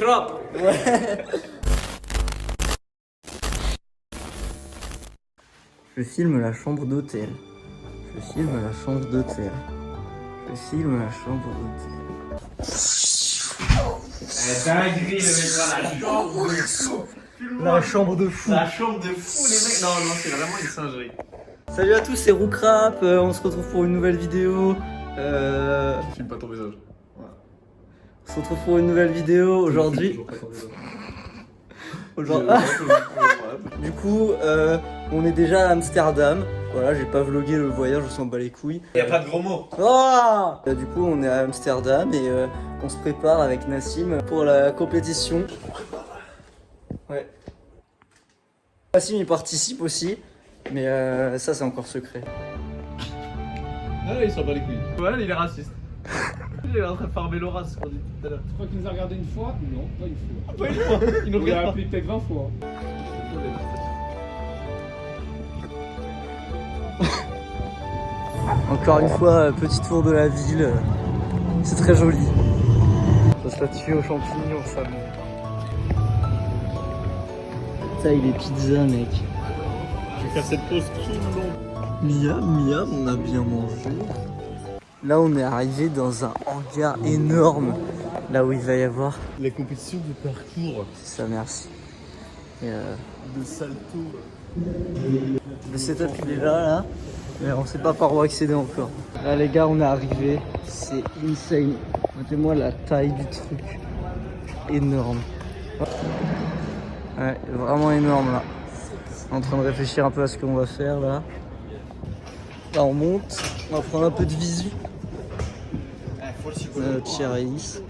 Crop. Ouais. Je filme la chambre d'hôtel. Je filme la chambre d'hôtel. Je filme la chambre d'hôtel. Dinguerie, le mec, La chambre de fou. La chambre de fou, les mecs. Non, non, c'est vraiment une singerie. Salut à tous, c'est Roukrap. On se retrouve pour une nouvelle vidéo. Filme pas ton visage. On se retrouve pour une nouvelle vidéo aujourd'hui. Du coup, on est déjà à Amsterdam. Voilà, j'ai pas vlogué le voyage, je s'en bats les couilles. Y'a pas de gros mots. Oh du coup, on est à Amsterdam et on se prépare avec Nassim pour la compétition. Ouais. Nassim il participe aussi, mais ça c'est encore secret. Ah, il s'en bat les couilles. Voilà, il est raciste. Il est en train de farmer Laura, ce qu'on dit tout à l'heure. Tu crois qu'il nous a regardé une fois? Non, pas une fois. Pas une fois. Il nous On l'a regarde pas. appelé peut-être 20 fois. Encore une fois, petit tour de la ville. C'est très joli. Ça se la tue aux champignons, ça. Ça, il est pizza, mec. Je vais faire cette pause tout le long. Miam, miam, on a bien mangé. Là, on est arrivé dans un hangar énorme. Là où il va y avoir. Les compétitions de parcours. C'est ça, merci. Et De salto. le setup, il est là. Mais on sait pas par où accéder encore. Là, les gars, on est arrivé. C'est insane. Mettez-moi la taille du truc. Énorme. Ouais, vraiment énorme là. En train de réfléchir un peu à ce qu'on va faire là. Là, on monte. On va prendre un peu de visu. Cher Alice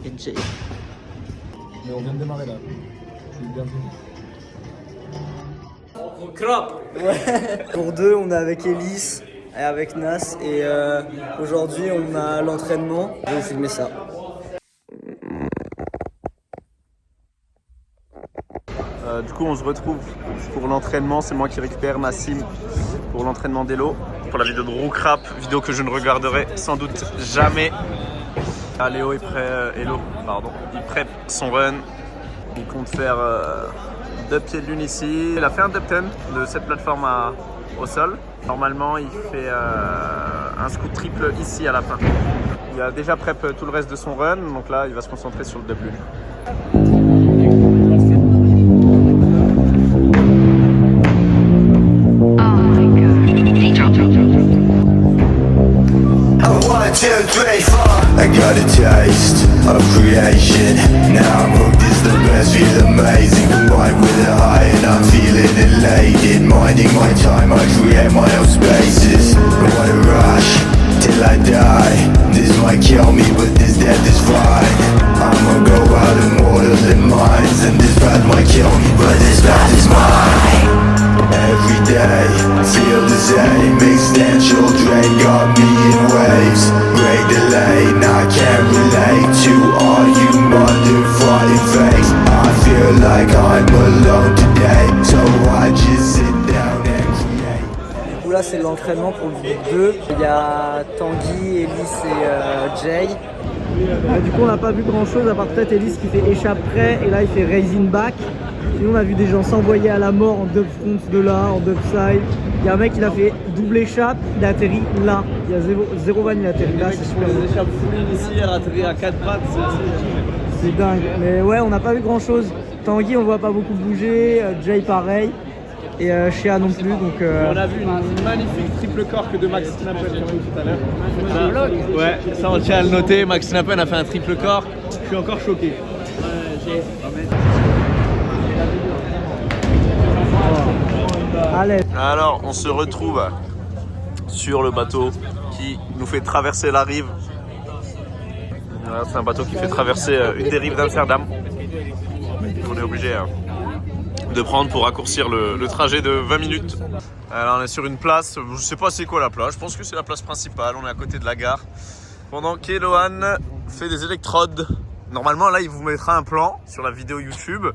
et Jay. Mais on vient de démarrer là. Je suis bien Crop. Ouais. Pour deux, on est avec Elise et avec Nas. Et aujourd'hui, on a l'entraînement. Je vais vous filmer ça. Du coup, on se retrouve pour l'entraînement. C'est moi qui récupère Nassim pour l'entraînement d'Elo. Pour la vidéo de Roukrap, vidéo que je ne regarderai sans doute jamais. Ah, Léo est prêt, Elo, pardon. Il prep son run. Il compte faire 2 pieds de lune ici. Il a fait un dub 10 de cette plateforme au sol. Normalement, il fait un scoot triple ici à la fin. Il a déjà prep tout le reste de son run. Donc là, il va se concentrer sur le dub lune. I got a taste of creation. Now I'm hooked, it's the best, feels amazing. Combined with the high and I'm feeling elated. Minding my time, I create my own spaces. What a rush, till I die. This might kill me, but this death is fine. I'ma go out immortal in minds. And this path might kill me, but this path is mine. Every day, feel the same. Existential drain got me in waves. Break the lane, I can't relate to all you motherfucking fakes. I feel like I'm alone today, so I just sit down and create. Du coup, là, c'est l'entraînement pour le groupe 2. Il y a Tanguy, Elise et Jay. Du coup, on n'a pas vu grand chose à part peut-être Elise qui fait échappe près et là il fait raising back. Sinon, on a vu des gens s'envoyer à la mort en dub front de là, en dub side. Il y a un mec qui a fait double échappe, il a atterri là. Il y a zéro van, il a atterri là. C'est super. Les échappes full ici, elle a atterri à 4 pattes. C'est dingue. Mais ouais, on n'a pas vu grand chose. Tanguy, on voit pas beaucoup bouger. Jay, pareil. Et Shea non plus. Donc, On a vu une magnifique triple cork de Max Snappen tout à l'heure. Ouais, ça on tient à le noter. Max Snappen a fait un triple cork. Je suis encore choqué. allez. Alors, on se retrouve sur le bateau qui nous fait traverser la rive. Voilà, c'est un bateau qui fait traverser une des rives d'Amsterdam. On est obligé de prendre pour raccourcir le trajet de 20 minutes. Alors, on est sur une place, je sais pas c'est quoi la place, je pense que c'est la place principale, on est à côté de la gare. Pendant qu'Elohan fait des électrodes. Normalement, là, il vous mettra un plan sur la vidéo YouTube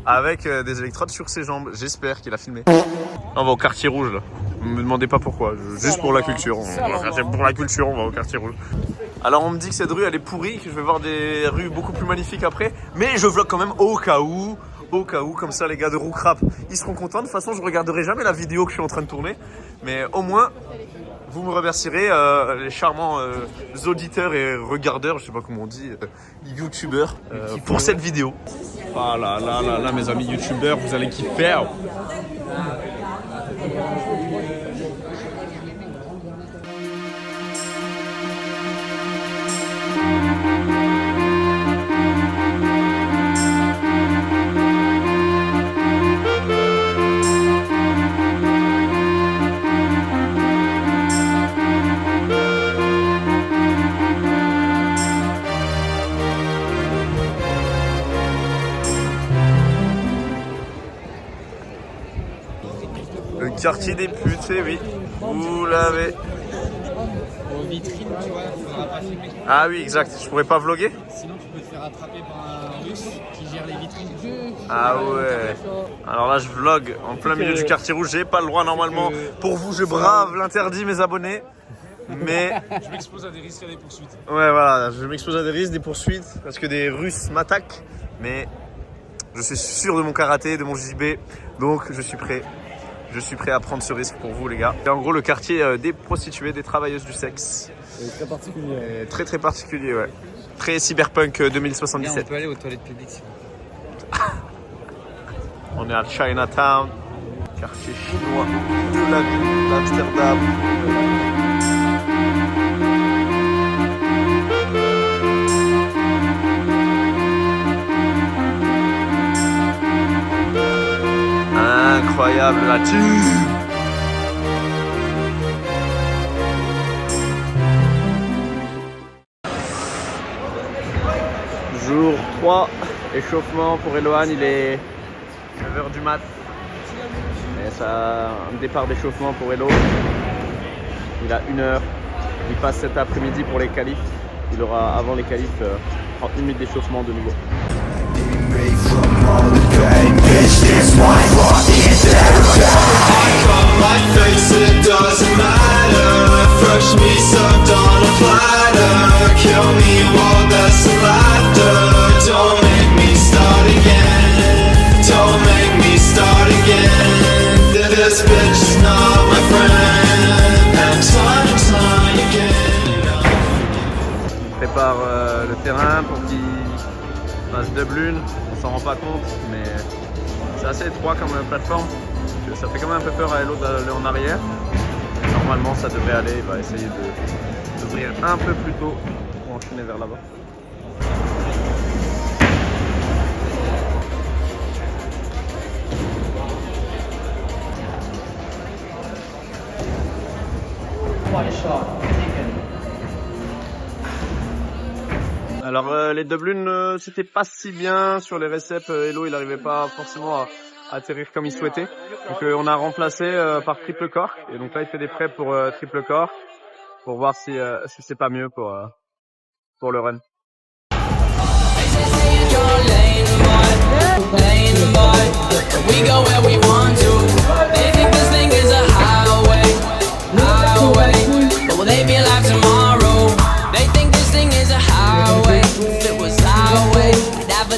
avec des électrodes sur ses jambes. J'espère qu'il a filmé. On va au quartier rouge, là. Ne me demandez pas pourquoi, juste pour la culture. Pour la culture, on va au quartier rouge. Alors on me dit que cette rue elle est pourrie, que je vais voir des rues beaucoup plus magnifiques après. Mais je vlog quand même au cas où, comme ça les gars de Roukrap, ils seront contents. De toute façon je regarderai jamais la vidéo que je suis en train de tourner. Mais au moins, vous me remercierez, les charmants auditeurs et regardeurs, je sais pas comment on dit, youtubeurs, pour cette vidéo. Ah là, mes amis youtubeurs, vous allez kiffer. Le quartier des putes, eh oui, vous l'avez. Aux vitrines, tu vois, faudra pas filmer. Ah oui, exact, je pourrais pas vlogger. Sinon, tu peux te faire attraper par un russe qui gère les vitrines. Ah ouais. Alors là, je vlog en plein milieu du quartier rouge, j'ai pas le droit normalement. Pour vous, je brave l'interdit, mes abonnés. Mais. Je m'expose à des risques et à des poursuites. Ouais, voilà, je m'expose à des risques, des poursuites, parce que des Russes m'attaquent. Mais je suis sûr de mon karaté, de mon JB, donc je suis prêt. Je suis prêt à prendre ce risque pour vous, les gars. Et en gros, le quartier des prostituées, des travailleuses du sexe. C'est très particulier. Et très particulier, ouais. Très cyberpunk 2077. On peut aller aux toilettes publiques. On est à Chinatown, quartier chinois de la ville d'Amsterdam. Incroyable là-dessus. Jour 3, échauffement pour Elohan, il est 9h du mat. Et ça, un départ d'échauffement pour Elo. Il a 1h. Il passe cet après-midi pour les qualifs. Il aura avant les qualifs 30 minutes d'échauffement de nouveau. Il prépare le terrain pour qu'il fasse Dublin. On s'en rend pas compte, mais c'est assez étroit comme plateforme. Ça fait quand même un peu peur à Elo d'aller en arrière. Normalement ça devrait aller, il va essayer d'ouvrir un peu plus tôt pour enchaîner vers là-bas. Alors les Dublin c'était pas si bien sur les réceps, Elo il n'arrivait pas forcément à atterrir comme il souhaitait. Donc on a remplacé par triple cork et donc là il fait des prêts pour triple cork pour voir si c'est pas mieux pour le run.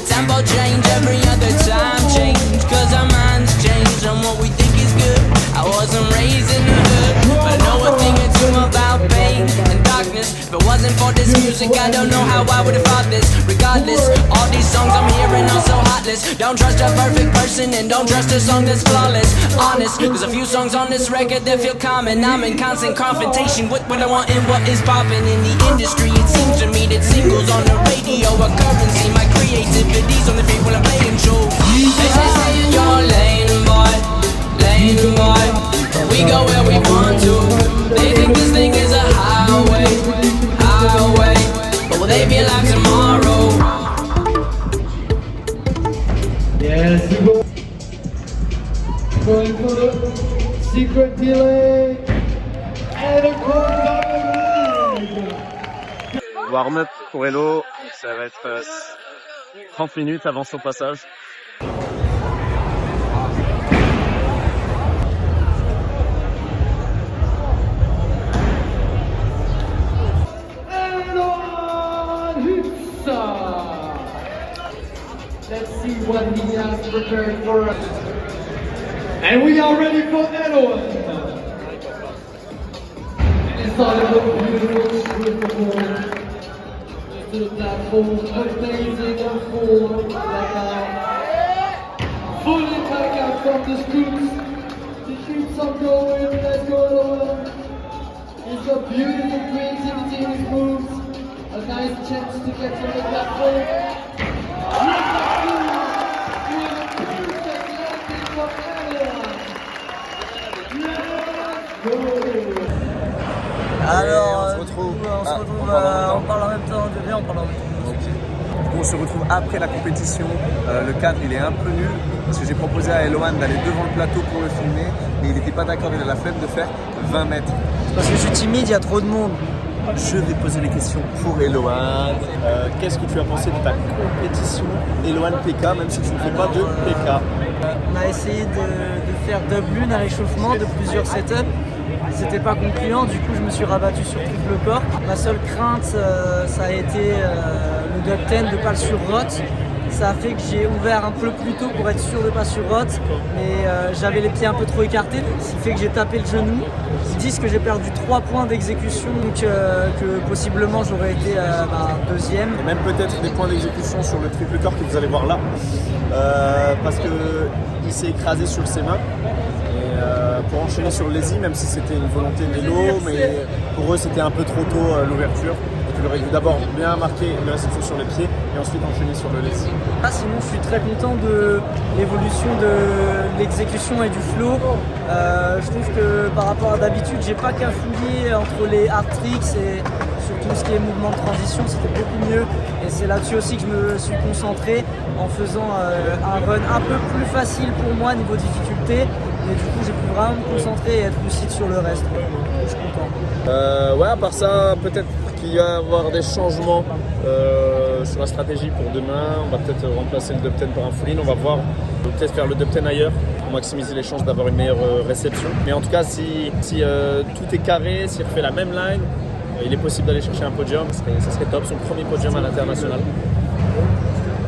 Tempo change every other time change, cause our minds change on what we think is good. I wasn't raised in the hood, but I know a thing or two about pain and darkness. If it wasn't for this music, I don't know how I would have thought this. Regardless, all these songs I'm hearing are so heartless. Don't trust a perfect person and don't trust a song that's flawless. Honest, there's a few songs on this record that feel common. I'm in constant confrontation with what I want and what is popping in the industry. It seems to me that singles on the radio are currency. My creativity's on the feet when I'm playing shows. They say you're lame boy, lame boy. We go where we want to. They think this thing is a highway, highway. But will they be alive tomorrow? Yes, going for the secret delay and a Warm-up pour Elo, ça va être 30 minutes avant son passage. Let's see what he has prepared for us. And we are ready for Eloan. And it's all about beautiful performance. To the platform, amazing performance right now. Fully back out from the scoops to keep some going. Let's go Eloan. It's a beautiful creativity in his moves. A nice chance to get on the platform. Alors, on se retrouve. on parle en même temps de bien, on parle en même temps de musique. On se retrouve après la compétition. Le cadre il est un peu nul parce que j'ai proposé à Eloan d'aller devant le plateau pour le filmer, mais il n'était pas d'accord, il a la flemme de faire 20 mètres. Parce que je suis timide, il y a trop de monde. Je vais poser les questions pour Eloan. Qu'est-ce que tu as pensé de ta compétition Eloan PK, même si tu ne fais pas de PK? On a essayé de faire double lune à l'échauffement de plusieurs setups. C'était pas concluant, du coup je me suis rabattu sur triple corps. Ma seule crainte, ça a été le dub 10 de pas le sur-rot. Ça a fait que j'ai ouvert un peu plus tôt pour être sûr de pas sur-rot, mais j'avais les pieds un peu trop écartés, ce qui fait que j'ai tapé le genou. Ils disent que j'ai perdu 3 points d'exécution, donc que possiblement j'aurais été deuxième. Et même peut-être des points d'exécution sur le triple corps que vous allez voir là, parce qu'il s'est écrasé sur ses mains. Pour enchaîner sur le lazy, même si c'était une volonté d'Elo, mais pour eux c'était un peu trop tôt l'ouverture. Il aurait dû d'abord bien marquer le réception sur les pieds et ensuite enchaîner sur le lazy. Sinon je suis très content de l'évolution de l'exécution et du flow. Je trouve que par rapport à d'habitude, j'ai pas cafouillé entre les hard tricks et surtout ce qui est mouvement de transition, c'était beaucoup mieux. Et c'est là-dessus aussi que je me suis concentré en faisant un run un peu plus facile pour moi niveau difficulté. Mais du coup j'ai pu vraiment me concentrer et être lucide sur le reste. Je suis content. Ouais, à part ça, peut-être qu'il va y avoir des changements sur la stratégie pour demain. On va peut-être remplacer le dub 10 par un full in. On va voir, on va peut-être faire le dub 10 ailleurs pour maximiser les chances d'avoir une meilleure réception. Mais en tout cas, si tout est carré, s'il refait la même line, il est possible d'aller chercher un podium. Ça serait top, son premier podium à l'international.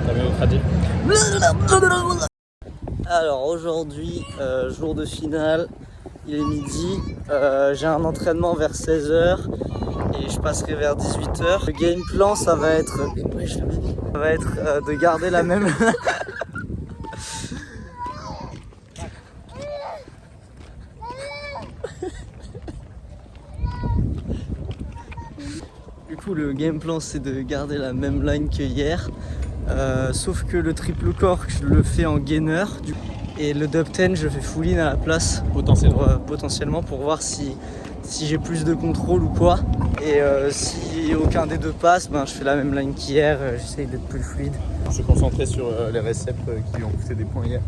T'as vu autre à dire? Alors aujourd'hui, jour de finale, il est midi, j'ai un entraînement vers 16h et je passerai vers 18h. Le game plan ça va être, de garder la même... Du coup le game plan c'est de garder la même line que hier. Sauf que le triple cork je le fais en gainer et le dub 10 je fais full in à la place potentiellement pour voir si j'ai plus de contrôle ou quoi, et si aucun des deux passe, je fais la même line qu'hier, j'essaye d'être plus fluide. Je suis concentré sur les récepts qui lui ont coûté des points hier.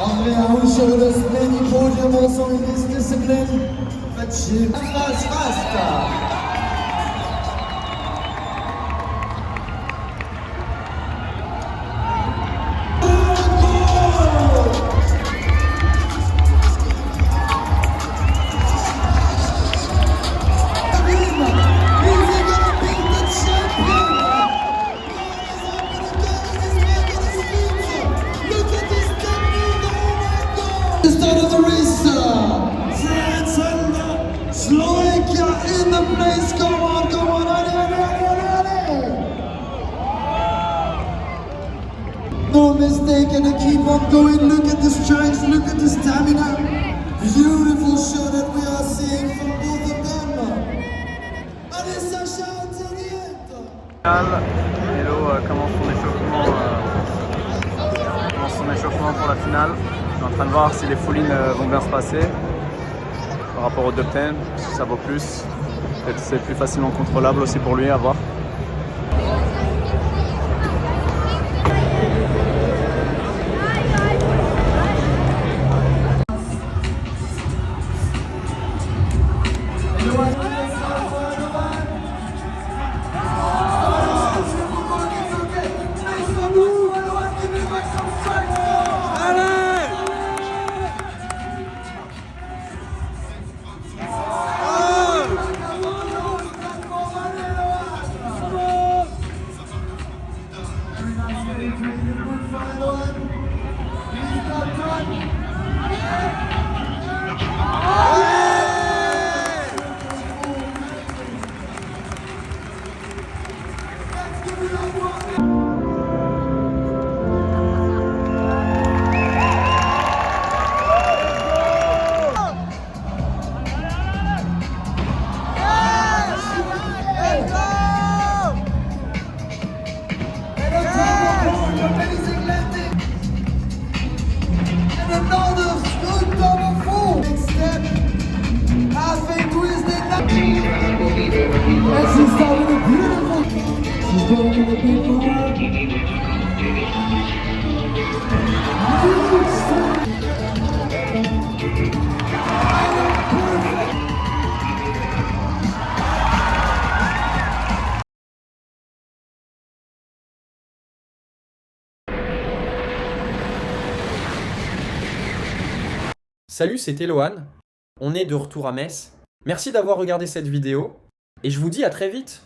Andrea, who showed us many podium also in this discipline, but she was faster. Start of the race, France and Slovakia in the place. Go on, allez. No mistake, and they keep on going. Look at the strength, look at the stamina. Beautiful show that we are seeing from both of them. Allez, Sacha, till the end. Hello commence son échauffement pour la finale. Je suis en train de voir si les full in vont bien se passer par rapport au dub 10, si ça vaut plus. Peut-être c'est plus facilement contrôlable aussi pour lui à voir. Salut, c'était Lohan. On est de retour à Metz. Merci d'avoir regardé cette vidéo et je vous dis à très vite.